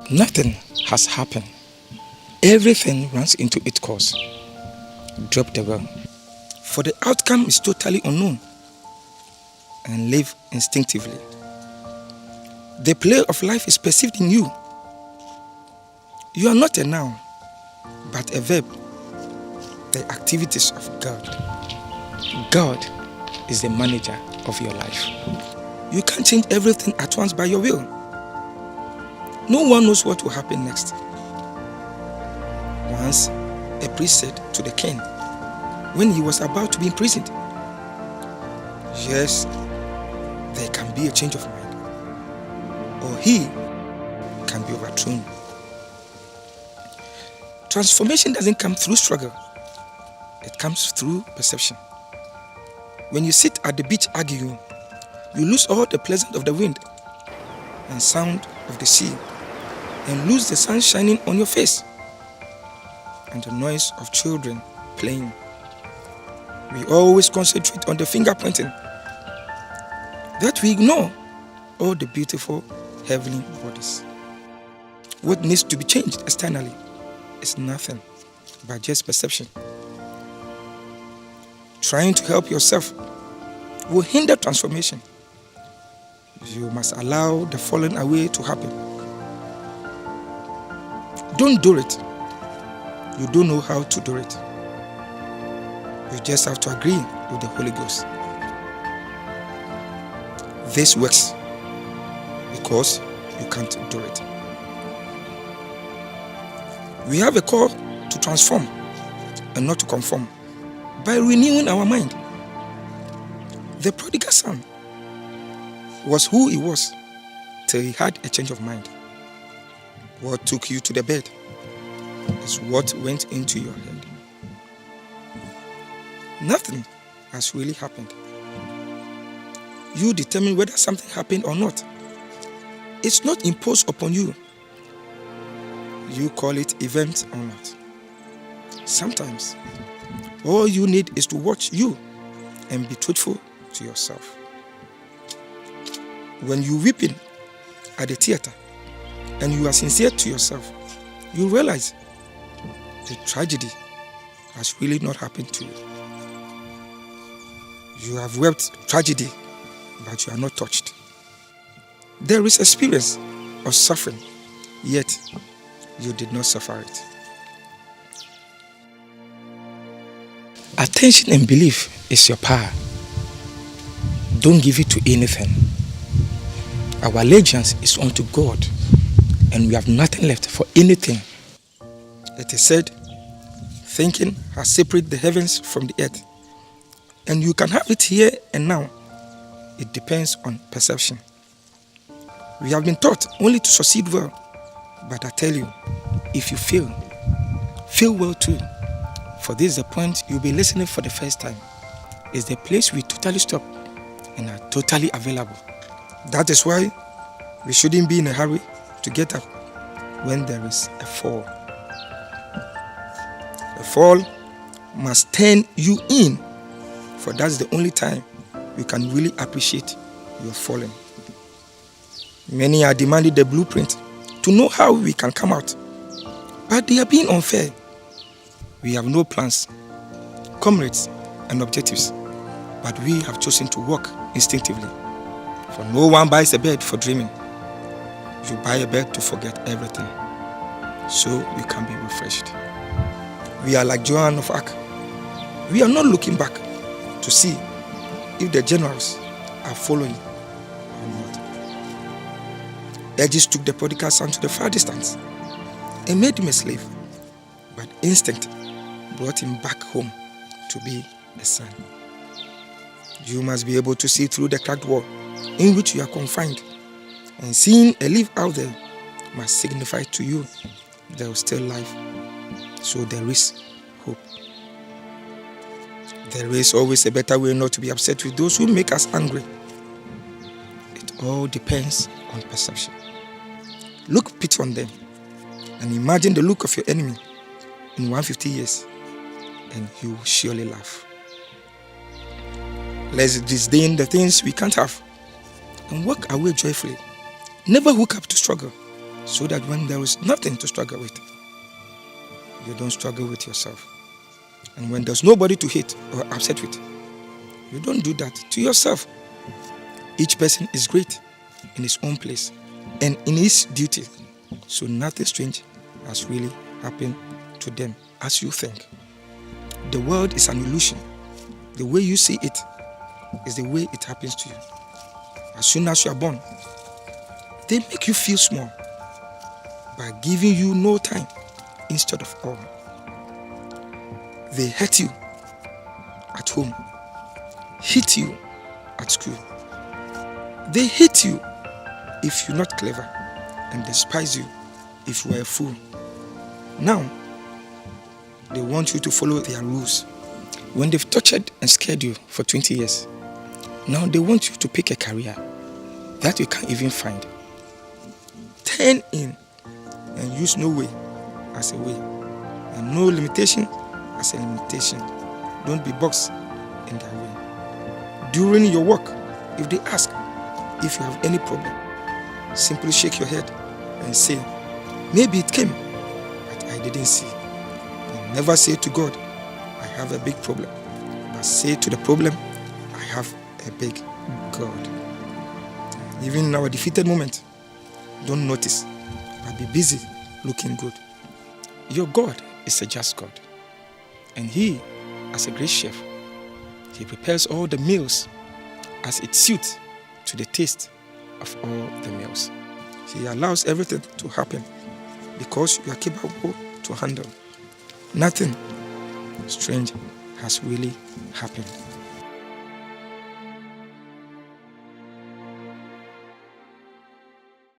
Nothing has happened. Everything runs into its course. Drop the well. For the outcome is totally unknown, and live instinctively. The play of life is perceived in you. You are not a noun, but a verb. The activities of God. God is the manager of your life. You can't change everything at once by your will. No one knows what will happen next. Once, a priest said to the king, when he was about to be imprisoned, yes, there can be a change of mind, or he can be overthrown. Transformation doesn't come through struggle. It comes through perception. When you sit at the beach arguing, you lose all the pleasant of the wind and sound of the sea, and lose the sun shining on your face and the noise of children playing. We always concentrate on the finger pointing, that we ignore all the beautiful heavenly bodies. What needs to be changed externally is nothing but just perception. Trying to help yourself will hinder transformation. You must allow the falling away to happen. Don't do it. You don't know how to do it. You just have to agree with the Holy Ghost. This works because you can't do it. We have a call to transform and not to conform by renewing our mind. The prodigal son was who he was till he had a change of mind. What took you to the bed is what went into your head. Nothing has really happened. You determine whether something happened or not. It's not imposed upon you. You call it event or not. Sometimes, all you need is to watch you and be truthful to yourself. When you're weeping at the theater and you are sincere to yourself, you realize the tragedy has really not happened to you. You have wept tragedy, but you are not touched. There is experience of suffering, yet you did not suffer it. Attention and belief is your power. Don't give it to anything. Our allegiance is unto God, and we have nothing left for anything. It is said, thinking has separated the heavens from the earth, and you can have it here and now. It depends on perception. We have been taught only to succeed well, but I tell you, if you fail well too. For this is the point you'll be listening for the first time. It's the place we totally stop and are totally available. That is why we shouldn't be in a hurry to get up when there is a fall. A fall must turn you in, for that's the only time you can really appreciate your falling. Many are demanding the blueprint to know how we can come out, but they are being unfair. We have no plans, comrades, and objectives, but we have chosen to walk instinctively. For no one buys a bed for dreaming. You buy a bed to forget everything, so you can be refreshed. We are like Joan of Arc. We are not looking back to see if the generals are following or not. Edges took the prodigal son to the far distance and made him a slave, but instinct brought him back home to be a son. You must be able to see through the cracked wall in which you are confined, and seeing a leaf out there must signify to you there is still life, so there is hope. There is always a better way not to be upset with those who make us angry. It all depends on perception. Look pity on them and imagine the look of your enemy in 150 years, and you will surely laugh. Let's disdain the things we can't have and walk away joyfully. Never hook up to struggle. so that when there is nothing to struggle with, you don't struggle with yourself. And when there's nobody to hate or upset with, you don't do that to yourself. Each person is great in his own place and in his duty. So nothing strange has really happened to them as you think. The world is an illusion. The way you see it is the way it happens to you. As soon as you are born, they make you feel small by giving you no time instead of all. They hurt you at home, hit you at school. They hate you if you're not clever and despise you if you are a fool. Now, they want you to follow their rules. When they've tortured and scared you for 20 years, now they want you to pick a career that you can't even find. Turn in and use no way as a way, and no limitation as a limitation. Don't be boxed in their way. During your work, if they ask if you have any problem, simply shake your head and say, maybe it came, but I didn't see. And never say to God, I have a big problem, but say to the problem, I have a big God. Even in our defeated moment, don't notice, but be busy looking good. Your God is a just God, and He, as a great chef, He prepares all the meals as it suits to the taste of all the meals. He allows everything to happen because you are capable to handle. Nothing strange has really happened.